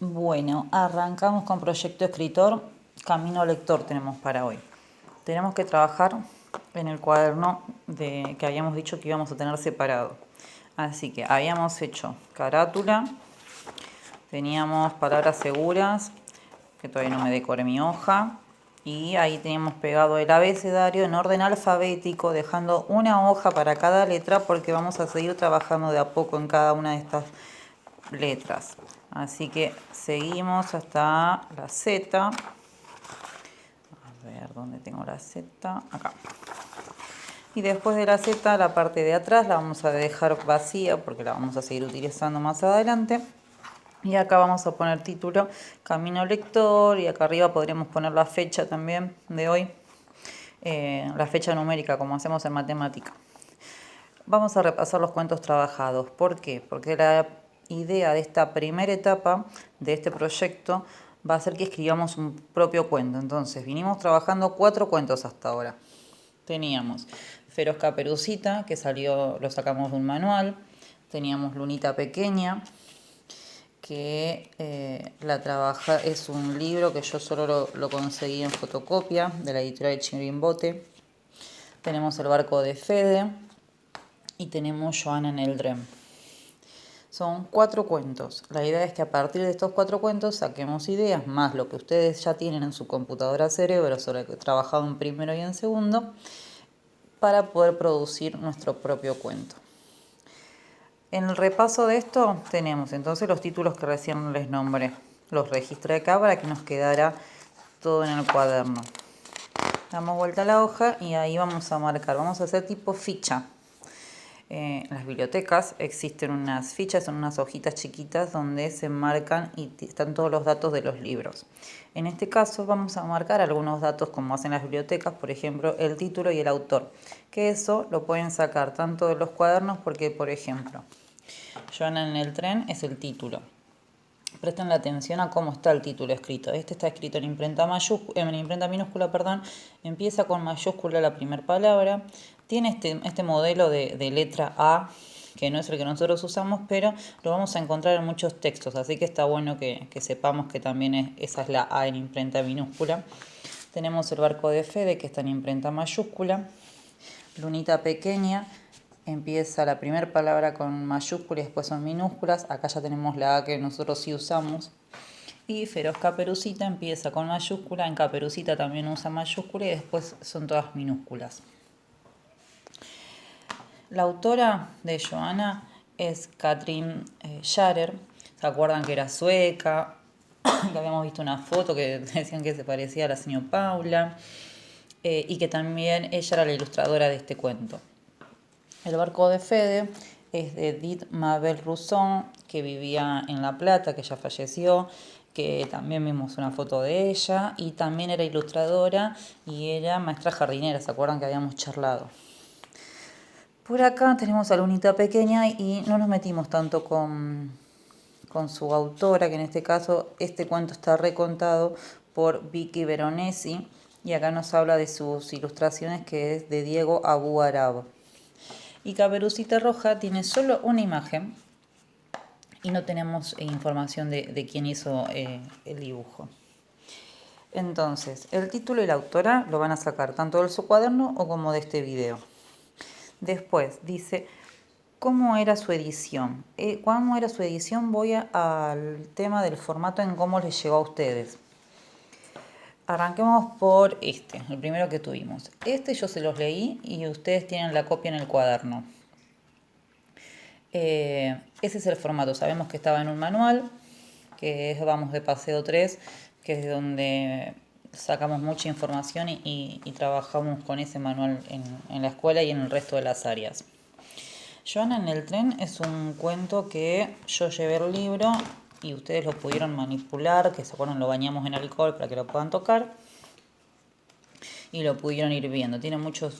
Bueno, arrancamos con proyecto escritor, camino lector tenemos para hoy. Tenemos que trabajar en el cuaderno que habíamos dicho que íbamos a tener separado. Así que habíamos hecho carátula, teníamos palabras seguras, que todavía no me decoré mi hoja, y ahí teníamos pegado el abecedario en orden alfabético, dejando una hoja para cada letra porque vamos a seguir trabajando de a poco en cada una de estas letras. Así que seguimos hasta la Z. A ver, ¿dónde tengo la Z? Acá. Y después de la Z, la parte de atrás la vamos a dejar vacía porque la vamos a seguir utilizando más adelante. Y acá vamos a poner título, camino lector, y acá arriba podríamos poner la fecha también de hoy, la fecha numérica como hacemos en matemática. Vamos a repasar los cuentos trabajados. ¿Por qué? Porque la idea de esta primera etapa de este proyecto va a ser que escribamos un propio cuento. Entonces, vinimos trabajando 4 cuentos hasta ahora. Teníamos Feroz Caperucita, que lo sacamos de un manual. Teníamos Lunita Pequeña, que es un libro que yo solo lo conseguí en fotocopia de la editorial de Chirimbote. Tenemos El barco de Fede y tenemos Joana en el tren. Son 4 cuentos. La idea es que a partir de estos 4 cuentos saquemos ideas, más lo que ustedes ya tienen en su computadora cerebro sobre lo que he trabajado en primero y en segundo, para poder producir nuestro propio cuento. En el repaso de esto tenemos entonces los títulos que recién les nombré. Los registré acá para que nos quedara todo en el cuaderno. Damos vuelta a la hoja y ahí vamos a marcar. Vamos a hacer tipo ficha. En las bibliotecas existen unas fichas, son unas hojitas chiquitas donde se marcan y están todos los datos de los libros. En este caso vamos a marcar algunos datos como hacen las bibliotecas, por ejemplo, el título y el autor, que eso lo pueden sacar tanto de los cuadernos porque, por ejemplo, Joana en el tren es el título. Presten la atención a cómo está el título escrito. Este está escrito en imprenta minúscula, empieza con mayúscula la primera palabra, tiene este modelo de letra A, que no es el que nosotros usamos, pero lo vamos a encontrar en muchos textos, así que está bueno que sepamos que también esa es la A en imprenta minúscula. Tenemos El barco de Fede, que está en imprenta mayúscula. Lunita Pequeña, empieza la primera palabra con mayúsculas y después son minúsculas. Acá ya tenemos la A que nosotros sí usamos. Y Feroz Caperucita empieza con mayúscula, en Caperucita también usa mayúscula y después son todas minúsculas. La autora de Joana es Katrin Scharer. ¿Se acuerdan que era sueca? Que habíamos visto una foto que decían que se parecía a la señora Paula. Y que también ella era la ilustradora de este cuento. El barco de Fede es de Edith Mabel Rousson, que vivía en La Plata, que ya falleció, que también vimos una foto de ella, y también era ilustradora y era maestra jardinera, ¿se acuerdan que habíamos charlado? Por acá tenemos a Lunita Pequeña y no nos metimos tanto con su autora, que en este caso este cuento está recontado por Vicky Veronesi, y acá nos habla de sus ilustraciones, que es de Diego Abu Arab. Y Caperucita Roja tiene solo una imagen y no tenemos información de quién hizo el dibujo. Entonces, el título y la autora lo van a sacar tanto de su cuaderno o como de este video. Después dice cómo era su edición. ¿Cómo era su edición? Voy al tema del formato en cómo les llegó a ustedes. Arranquemos por el primero que tuvimos. Yo se los leí y ustedes tienen la copia en el cuaderno. Ese es el formato. Sabemos que estaba en un manual, que vamos de paseo 3, que es donde sacamos mucha información y trabajamos con ese manual en la escuela y en el resto de las áreas. Joana en el tren es un cuento que yo llevé el libro y ustedes lo pudieron manipular, que se acuerdan, lo bañamos en alcohol para que lo puedan tocar y lo pudieron ir viendo. Tiene mucha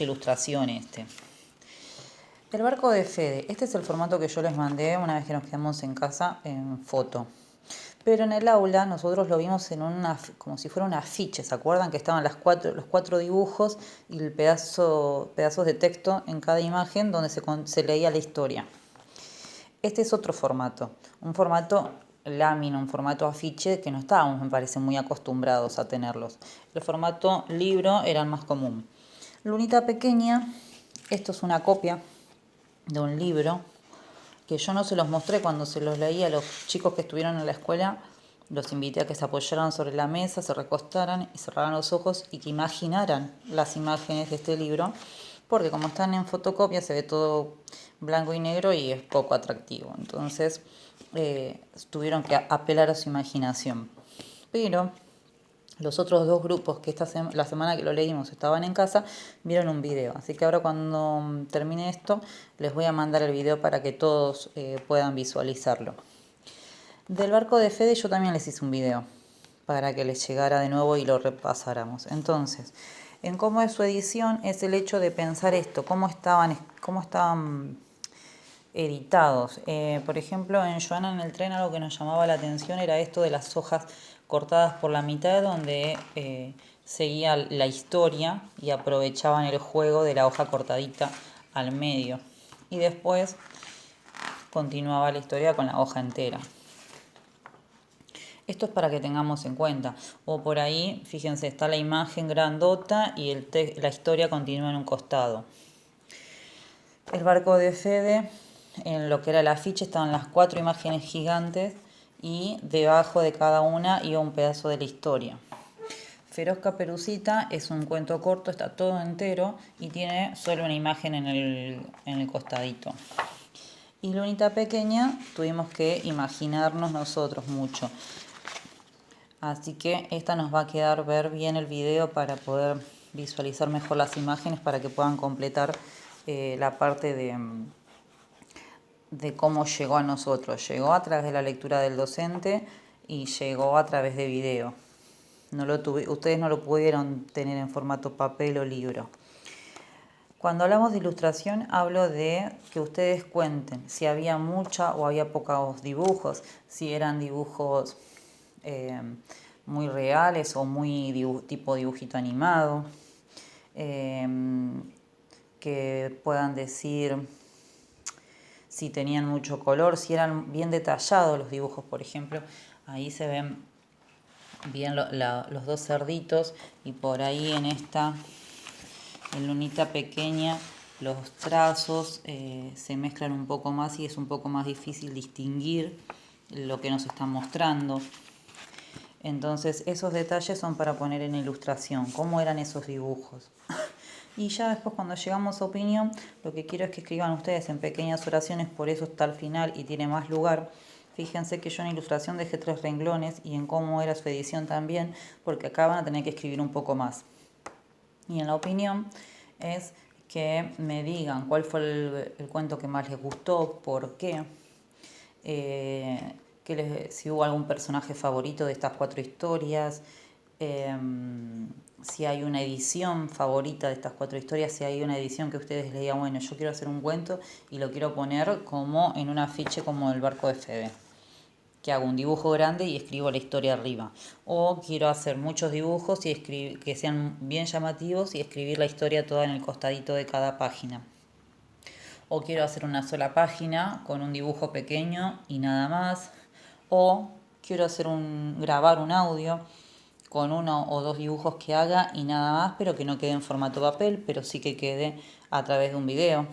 ilustración El barco de Fede. Este es el formato que yo les mandé una vez que nos quedamos en casa en foto. Pero en el aula nosotros lo vimos como si fuera un afiche. ¿Se acuerdan que estaban los 4 dibujos y pedazos de texto en cada imagen donde se leía la historia? Este es otro formato. Un formato lámina, un formato afiche que no estábamos, me parece, muy acostumbrados a tenerlos. El formato libro era el más común. Lunita Pequeña, esto es una copia de un libro que yo no se los mostré cuando se los leí a los chicos que estuvieron en la escuela. Los invité a que se apoyaran sobre la mesa, se recostaran y cerraran los ojos y que imaginaran las imágenes de este libro, porque como están en fotocopia se ve todo blanco y negro y es poco atractivo. Entonces tuvieron que apelar a su imaginación. Pero los otros dos grupos que la semana que lo leímos estaban en casa, vieron un video. Así que ahora cuando termine esto, les voy a mandar el video para que todos puedan visualizarlo. Del barco de Fede yo también les hice un video para que les llegara de nuevo y lo repasáramos. Entonces, en cómo es su edición es el hecho de pensar esto, cómo estaban editados. Por ejemplo, en Joana en el tren algo que nos llamaba la atención era esto de las hojas cortadas por la mitad, donde seguía la historia y aprovechaban el juego de la hoja cortadita al medio. Y después continuaba la historia con la hoja entera. Esto es para que tengamos en cuenta. O por ahí, fíjense, está la imagen grandota y la historia continúa en un costado. El barco de Fede, en lo que era el afiche, estaban las 4 imágenes gigantes y debajo de cada una iba un pedazo de la historia. Feroz Caperucita es un cuento corto, está todo entero y tiene solo una imagen en el costadito. Y Lunita Pequeña tuvimos que imaginarnos nosotros mucho. Así que esta nos va a quedar ver bien el video para poder visualizar mejor las imágenes para que puedan completar la parte de cómo llegó a nosotros. Llegó a través de la lectura del docente y llegó a través de video. Ustedes no lo pudieron tener en formato papel o libro. Cuando hablamos de ilustración, hablo de que ustedes cuenten si había mucha o había pocos dibujos, si eran dibujos muy reales o muy tipo dibujito animado, que puedan decir si tenían mucho color, si eran bien detallados los dibujos, por ejemplo, ahí se ven bien los dos cerditos y por ahí en Lunita Pequeña los trazos se mezclan un poco más y es un poco más difícil distinguir lo que nos están mostrando. Entonces esos detalles son para poner en ilustración, cómo eran esos dibujos. Y ya después cuando llegamos a opinión, lo que quiero es que escriban ustedes en pequeñas oraciones, por eso está al final y tiene más lugar. Fíjense que yo en ilustración dejé 3 renglones y en cómo era su edición también, porque acá van a tener que escribir un poco más. Y en la opinión es que me digan cuál fue el cuento que más les gustó, por qué, si hubo algún personaje favorito de estas 4 historias, si hay una edición favorita de estas 4 historias, si hay una edición que ustedes les digan, bueno, yo quiero hacer un cuento y lo quiero poner como en un afiche como el barco de Fede, que hago un dibujo grande y escribo la historia arriba. O quiero hacer muchos dibujos y que sean bien llamativos y escribir la historia toda en el costadito de cada página. O quiero hacer una sola página con un dibujo pequeño y nada más. O quiero grabar un audio con 1 o 2 dibujos que haga y nada más, pero que no quede en formato papel, pero sí que quede a través de un video.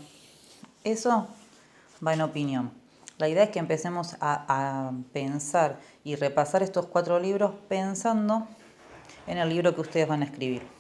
Eso va en opinión. La idea es que empecemos a pensar y repasar estos 4 libros pensando en el libro que ustedes van a escribir.